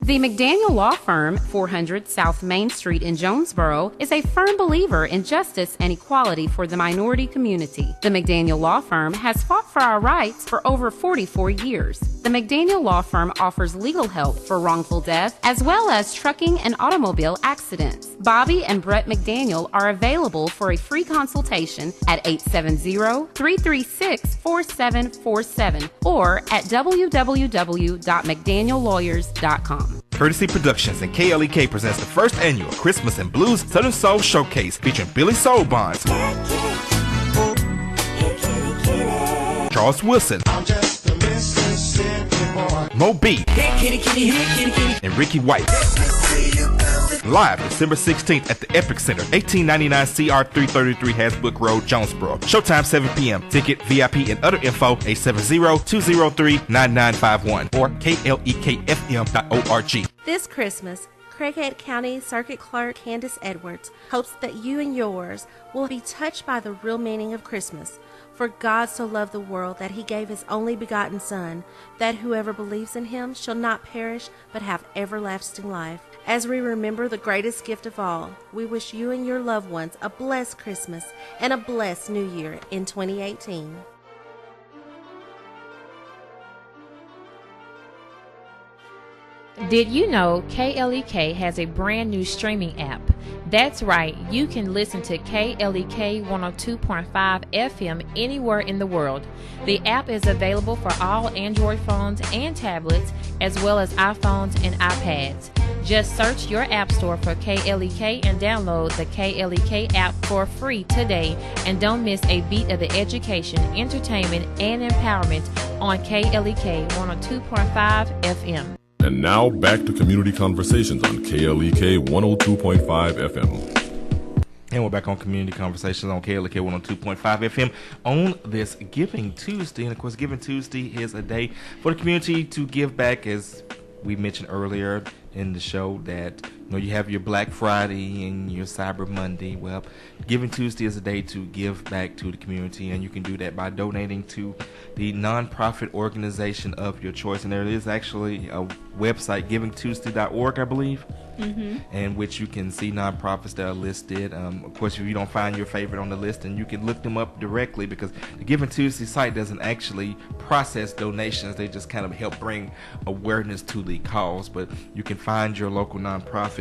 The McDaniel Law Firm, 400 South Main Street in Jonesboro, is a firm believer in justice and equality for the minority community. The McDaniel Law Firm has fought for our rights for over 44 years. The McDaniel Law Firm offers legal help for wrongful death as well as trucking and automobile accidents. Bobby and Brett McDaniel are available for a free consultation at 870-336-4747 or at www.mcdaniellawyers.com. Courtesy Productions and KLEK presents the first annual Christmas and Blues Southern Soul Showcase featuring Billy Soul Bonds, Charles Wilson, Mo B, and Ricky White. Live December 16th at the Epic Center, 1899 CR 333 Hasbrook Road, Jonesboro. Showtime 7 p.m. Ticket, VIP, and other info 870-203-9951 or klekfm.org. This Christmas, Craighead County Circuit Clerk Candace Edwards hopes that you and yours will be touched by the real meaning of Christmas. For God so loved the world that he gave his only begotten Son, that whoever believes in him shall not perish but have everlasting life. As we remember the greatest gift of all, we wish you and your loved ones a blessed Christmas and a blessed New Year in 2018. Did you know KLEK has a brand new streaming app? That's right, you can listen to KLEK 102.5 FM anywhere in the world. The app is available for all Android phones and tablets, as well as iPhones and iPads. Just search your app store for KLEK and download the KLEK app for free today, and don't miss a beat of the education, entertainment, and empowerment on KLEK 102.5 FM. And now back to Community Conversations on KLEK 102.5 FM. And we're back on Community Conversations on KLEK 102.5 FM on this Giving Tuesday. And of course, Giving Tuesday is a day for the community to give back, as we mentioned earlier in the show, that you have your Black Friday and your Cyber Monday. Well, Giving Tuesday is a day to give back to the community, and you can do that by donating to the nonprofit organization of your choice. And there is actually a website, givingtuesday.org, I believe, in which you can see nonprofits that are listed. Of course, if you don't find your favorite on the list, and you can look them up directly, because the Giving Tuesday site doesn't actually process donations. They just kind of help bring awareness to the cause. But you can find your local nonprofit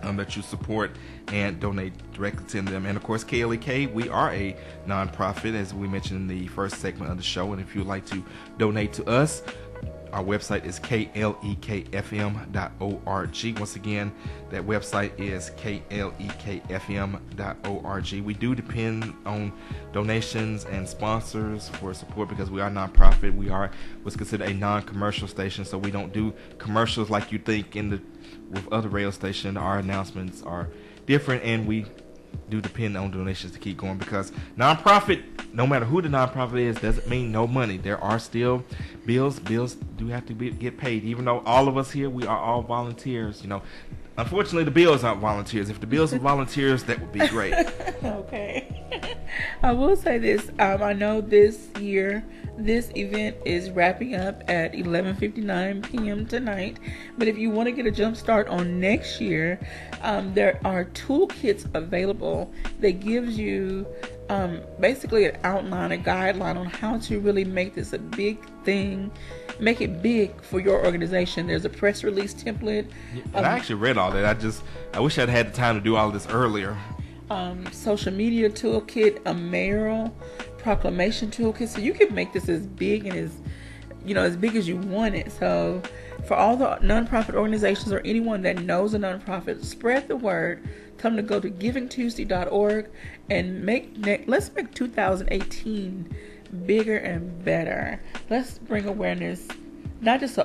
that you support and donate directly to them. And of course, KLEK, we are a nonprofit, as we mentioned in the first segment of the show. And if you'd like to donate to us, our website is klekfm.org. Once again, that website is klekfm.org. We do depend on donations and sponsors for support, because we are a nonprofit. We are what's considered a non-commercial station, so we don't do commercials like you think with other radio stations. Our announcements are different, and we do depend on donations to keep going, because nonprofit, no matter who the nonprofit is, doesn't mean no money. There are still bills do have to get paid, even though all of us here, we are all volunteers. Unfortunately, the bills aren't volunteers. If the bills were volunteers, that would be great. Okay. I will say this. I know this year, this event is wrapping up at 11:59 p.m. tonight. But if you want to get a jump start on next year, there are toolkits available that gives you basically an outline, a guideline on how to really make this a big thing. Make it big for your organization. There's a press release template. And I actually read all that. I wish I'd had the time to do all this earlier. Social media toolkit, a mayoral proclamation toolkit, so you can make this as big and as big as you want it. So for all the nonprofit organizations or anyone that knows a nonprofit, spread the word. Tell them to go to givingtuesday.org and let's make 2018 bigger and better. Let's bring awareness, not just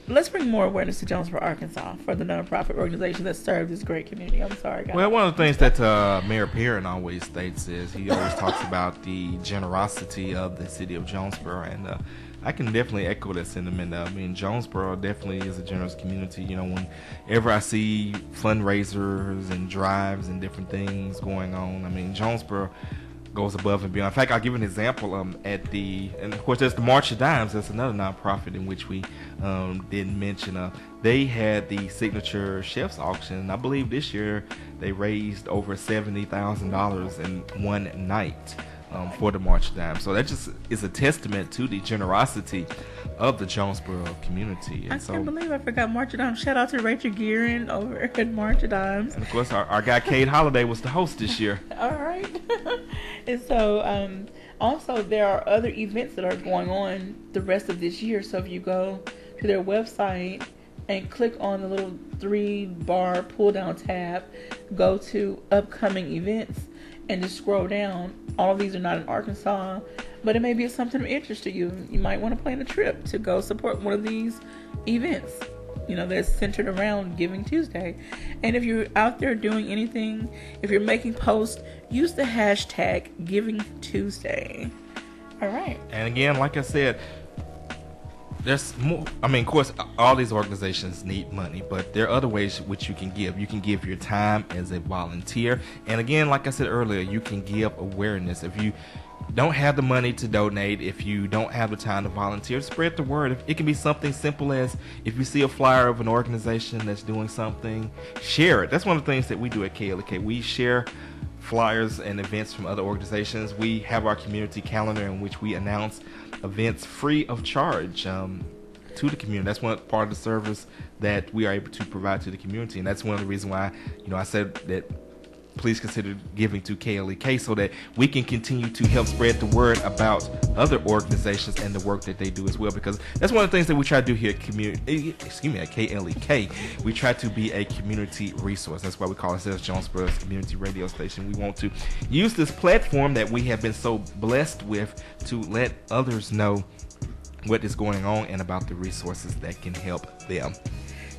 let's bring more awareness to Jonesboro, Arkansas, for the nonprofit organization that serves this great community. I'm sorry, guys. Well, one of the things that Mayor Perrin always states is he always talks about the generosity of the city of Jonesboro, and I can definitely echo that sentiment. Jonesboro definitely is a generous community. Whenever I see fundraisers and drives and different things going on, Jonesboro goes above and beyond. In fact, I'll give an example. And of course, there's the March of Dimes. That's another nonprofit in which we didn't mention. They had the signature chef's auction. I believe this year they raised over $70,000 in one night for the March of Dimes. So that just is a testament to the generosity of the Jonesboro community. And I can't believe I forgot March of Dimes. Shout out to Rachel Gearin over at March of Dimes. And of course, our guy Cade Holiday was the host this year. All right. And so also there are other events that are going on the rest of this year. So if you go to their website and click on the little 3-bar pull down tab, go to upcoming events, and just scroll down. All of these are not in Arkansas, but it may be something of interest to you. You might want to plan a trip to go support one of these events, that's centered around Giving Tuesday. And if you're out there doing anything, if you're making posts, use the hashtag Giving Tuesday. All right. And again, like I said, there's more. I mean, of course, all these organizations need money, but there are other ways which you can give. You can give your time as a volunteer. And again, like I said earlier, you can give awareness. If you don't have the money to donate, if you don't have the time to volunteer, spread the word. It can be something simple as if you see a flyer of an organization that's doing something, share it. That's one of the things that we do at KLEK. We share flyers and events from other organizations. We have our community calendar in which we announce events free of charge to the community. That's one part of the service that we are able to provide to the community, and that's one of the reasons why I said that please consider giving to KLEK so that we can continue to help spread the word about other organizations and the work that they do as well, because that's one of the things that we try to do here at KLEK. We try to be a community resource. That's why we call ourselves Jonesboro's community radio station. We want to use this platform that we have been so blessed with to let others know what is going on and about the resources that can help them.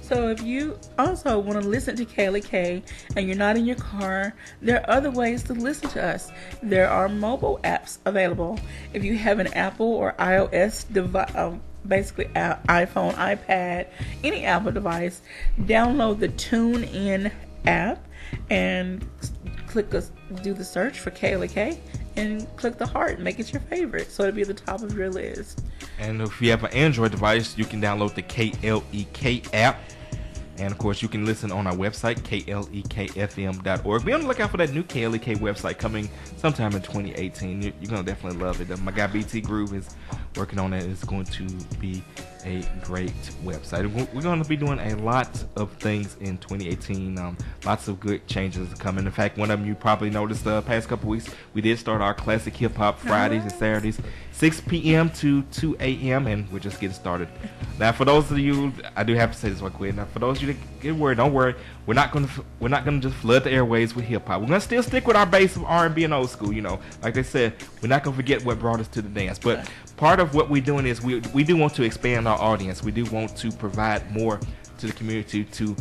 So if you also want to listen to KLEK and you're not in your car, there are other ways to listen to us. There are mobile apps available. If you have an Apple or iOS device, basically iPhone, iPad, any Apple device, download the TuneIn app and do the search for KLEK and click the heart and make it your favorite, so it'll be at the top of your list. And if you have an Android device, you can download the KLEK app. And of course, you can listen on our website, klekfm.org. Be on the lookout for that new KLEK website coming sometime in 2018. You're going to definitely love it. My guy BT Groove is working on it. It's going to be a great website. We're going to be doing a lot of things in 2018. Lots of good changes coming. In fact, one of them you probably noticed the past couple weeks, we did start our classic hip hop Fridays and Saturdays, 6 p.m. to 2 a.m. and we're just getting started. Now, for those of you, I do have to say this real quick. Now, for those of you that get worried, don't worry. We're not gonna just flood the airways with hip hop. We're gonna still stick with our base of R&B and old school. Like they said, we're not gonna forget what brought us to the dance. But part of what we're doing is we do want to expand our audience. We do want to provide more to the community to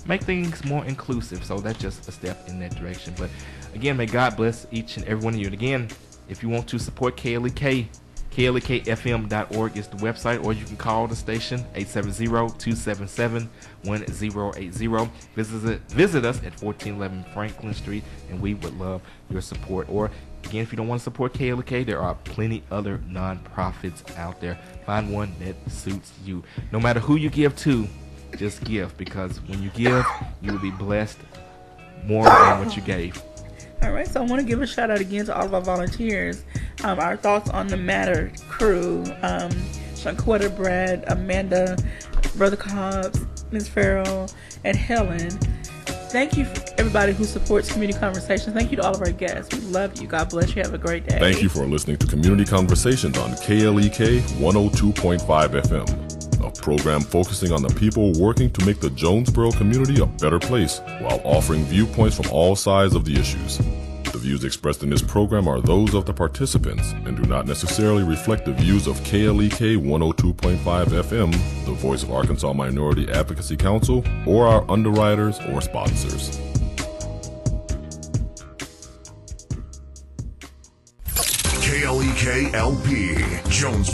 make things more inclusive. So that's just a step in that direction. But again, may God bless each and every one of you. And again, if you want to support KLEK, klekfm.org is the website, or you can call the station 870-277-1080. Visit us at 1411 Franklin Street, and we would love your support. Or again, if you don't want to support KLEK, there are plenty other nonprofits out there. Find one that suits you. No matter who you give to, just give, because when you give, you will be blessed more than what you gave. All right, so I want to give a shout out again to all of our volunteers. Our thoughts on the Matter crew, Shanquetta, Brad, Amanda, Brother Cobbs, Ms. Farrell, and Helen. Thank you for everybody who supports Community Conversations. Thank you to all of our guests. We love you. God bless you. Have a great day. Thank you for listening to Community Conversations on KLEK 102.5 FM, a program focusing on the people working to make the Jonesboro community a better place while offering viewpoints from all sides of the issues. The views expressed in this program are those of the participants and do not necessarily reflect the views of KLEK 102.5 FM, the voice of Arkansas Minority Advocacy Council, or our underwriters or sponsors. KLEK LP, Jones.